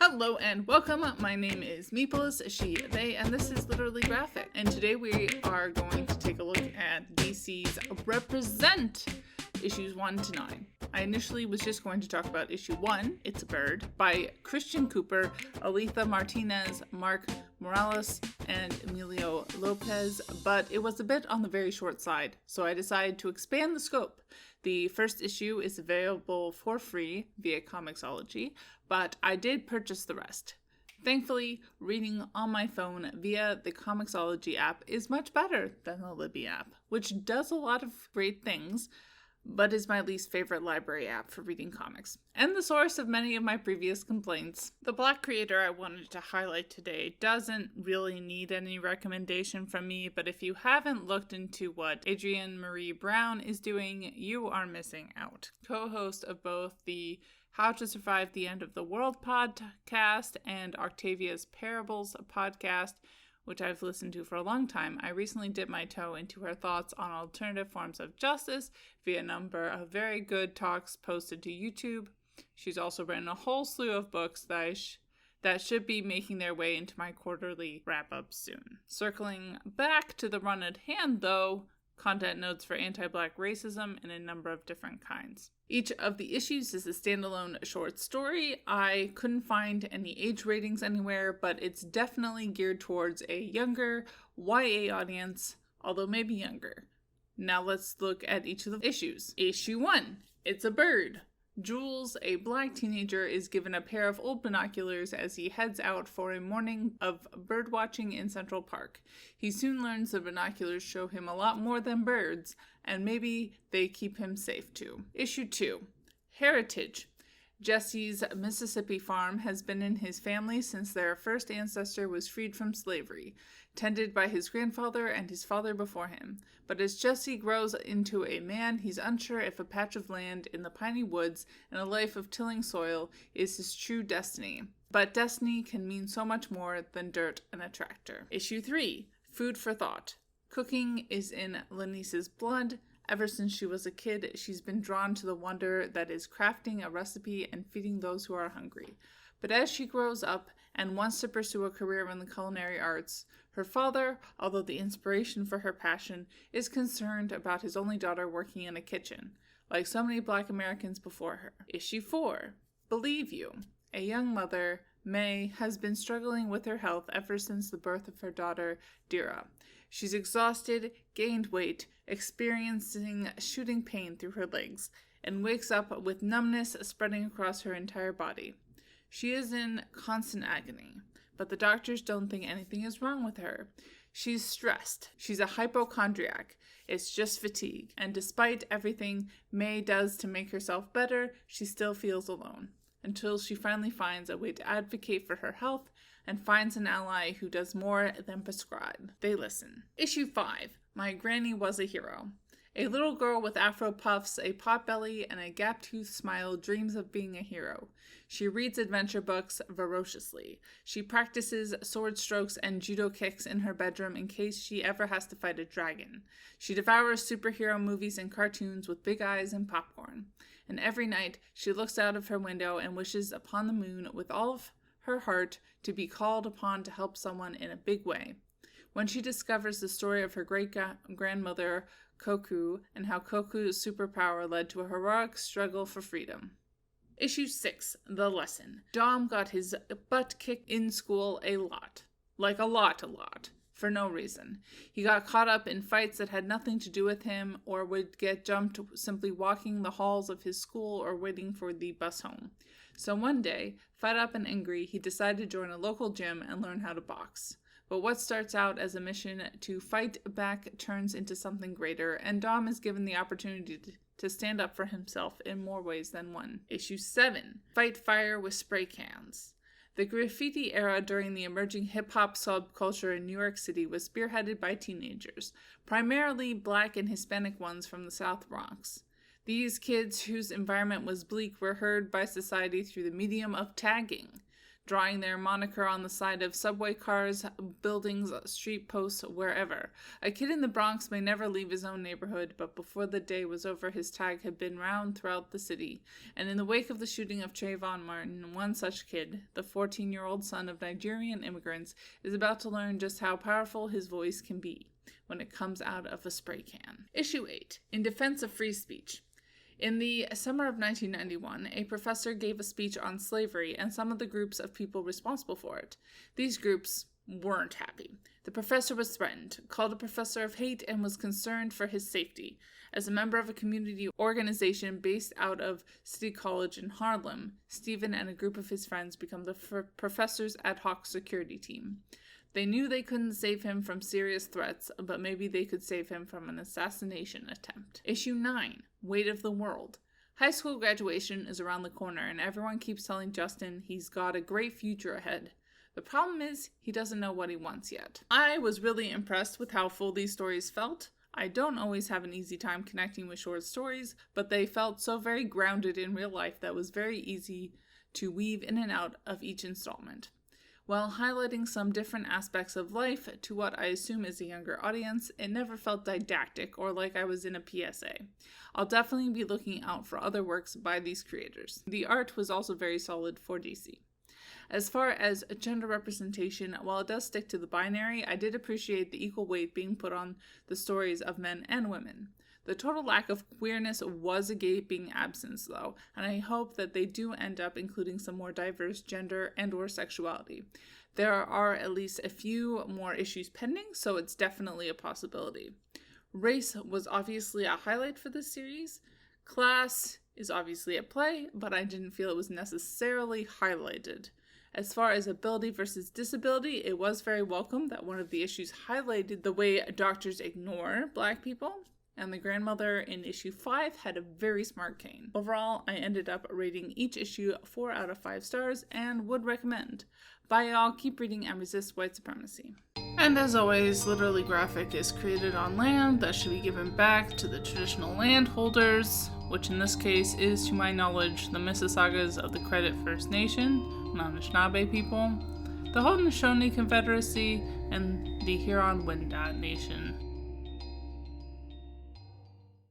Hello and welcome. My name is Meeples, she, they, and this is Literally Graphic. And today we are going to take a look at DC's Represent issues 1 to 9. I initially was just going to talk about issue 1, It's a Bird, by Christian Cooper, Aletha Martinez, Mark Morales, and Emilio Lopez, but it was a bit on the very short side, so I decided to expand the scope. The first issue is available for free via Comixology, but I did purchase the rest. Thankfully, reading on my phone via the Comixology app is much better than the Libby app, which does a lot of great things, but is my least favorite library app for reading comics, and the source of many of my previous complaints. The Black creator I wanted to highlight today doesn't really need any recommendation from me, but if you haven't looked into what Adrienne Maree Brown is doing, you are missing out. Co-host of both the How to Survive the End of the World podcast and Octavia's Parables podcast, which I've listened to for a long time, I recently dipped my toe into her thoughts on alternative forms of justice via a number of very good talks posted to YouTube. She's also written a whole slew of books that should be making their way into my quarterly wrap-up soon. Circling back to the run at hand, though, content notes for anti-Black racism in a number of different kinds. Each of the issues is a standalone short story. I couldn't find any age ratings anywhere, but it's definitely geared towards a younger YA audience, although maybe younger. Now let's look at each of the issues. Issue 1, It's a Bird. Jules, a Black teenager, is given a pair of old binoculars as he heads out for a morning of birdwatching in Central Park. He soon learns the binoculars show him a lot more than birds, and maybe they keep him safe too. Issue 2, Heritage. Jesse's Mississippi farm has been in his family since their first ancestor was freed from slavery, tended by his grandfather and his father before him. But as Jesse grows into a man, he's unsure if a patch of land in the piney woods and a life of tilling soil is his true destiny. But destiny can mean so much more than dirt and a tractor. Issue 3, Food for Thought. Cooking is in Lanice's blood. Ever since she was a kid, she's been drawn to the wonder that is crafting a recipe and feeding those who are hungry. But as she grows up and wants to pursue a career in the culinary arts, her father, although the inspiration for her passion, is concerned about his only daughter working in a kitchen, like so many Black Americans before her. Issue 4, Believe You. A young mother, May, has been struggling with her health ever since the birth of her daughter, Dira. She's exhausted, gained weight, experiencing shooting pain through her legs, and wakes up with numbness spreading across her entire body. She is in constant agony, but the doctors don't think anything is wrong with her. She's stressed. She's a hypochondriac. It's just fatigue. And despite everything May does to make herself better, she still feels alone, until she finally finds a way to advocate for her health and finds an ally who does more than prescribe. They listen. Issue 5, My Granny Was a Hero. A little girl with afro puffs, a potbelly, and a gap-toothed smile dreams of being a hero. She reads adventure books voraciously. She practices sword strokes and judo kicks in her bedroom in case she ever has to fight a dragon. She devours superhero movies and cartoons with big eyes and popcorn. And every night, she looks out of her window and wishes upon the moon with all of her heart to be called upon to help someone in a big way. When she discovers the story of her great-grandmother, Koku, and how Koku's superpower led to a heroic struggle for freedom. Issue 6, The Lesson. Dom got his butt kicked in school a lot. Like a lot. For no reason. He got caught up in fights that had nothing to do with him, or would get jumped simply walking the halls of his school or waiting for the bus home. So one day, fed up and angry, he decided to join a local gym and learn how to box. But what starts out as a mission to fight back turns into something greater, and Dom is given the opportunity to stand up for himself in more ways than one. Issue 7, Fight Fire with Spray Cans. The graffiti era during the emerging hip-hop subculture in New York City was spearheaded by teenagers, primarily Black and Hispanic ones from the South Bronx. These kids, whose environment was bleak, were heard by society through the medium of tagging. drawing their moniker on the side of subway cars, buildings, street posts, wherever. A kid in the Bronx may never leave his own neighborhood, but before the day was over, his tag had been round throughout the city. And in the wake of the shooting of Trayvon Martin, one such kid, the 14-year-old son of Nigerian immigrants, is about to learn just how powerful his voice can be when it comes out of a spray can. Issue 8. In Defense of Free Speech. In the summer of 1991, a professor gave a speech on slavery and some of the groups of people responsible for it. These groups weren't happy. The professor was threatened, called a professor of hate, and was concerned for his safety. As a member of a community organization based out of City College in Harlem, Stephen and a group of his friends become the professor's ad hoc security team. They knew they couldn't save him from serious threats, but maybe they could save him from an assassination attempt. Issue 9. Weight of the World. High school graduation is around the corner, and everyone keeps telling Justin he's got a great future ahead. The problem is, he doesn't know what he wants yet. I was really impressed with how full these stories felt. I don't always have an easy time connecting with short stories, but they felt so very grounded in real life that it was very easy to weave in and out of each installment. While highlighting some different aspects of life to what I assume is a younger audience, it never felt didactic or like I was in a PSA. I'll definitely be looking out for other works by these creators. The art was also very solid for DC. As far as gender representation, while it does stick to the binary, I did appreciate the equal weight being put on the stories of men and women. The total lack of queerness was a gaping absence, though, and I hope that they do end up including some more diverse gender and/or sexuality. There are at least a few more issues pending, so it's definitely a possibility. Race was obviously a highlight for this series. Class is obviously at play, but I didn't feel it was necessarily highlighted. As far as ability versus disability, it was very welcome that one of the issues highlighted the way doctors ignore Black people. And the grandmother in issue 5 had a very smart cane. Overall, I ended up rating each issue 4 out of 5 stars and would recommend. Bye y'all, keep reading and resist white supremacy. And as always, Literally Graphic is created on land that should be given back to the traditional landholders, which in this case is, to my knowledge, the Mississaugas of the Credit First Nation, Anishinaabe people, the Haudenosaunee Confederacy, and the Huron-Wendat Nation.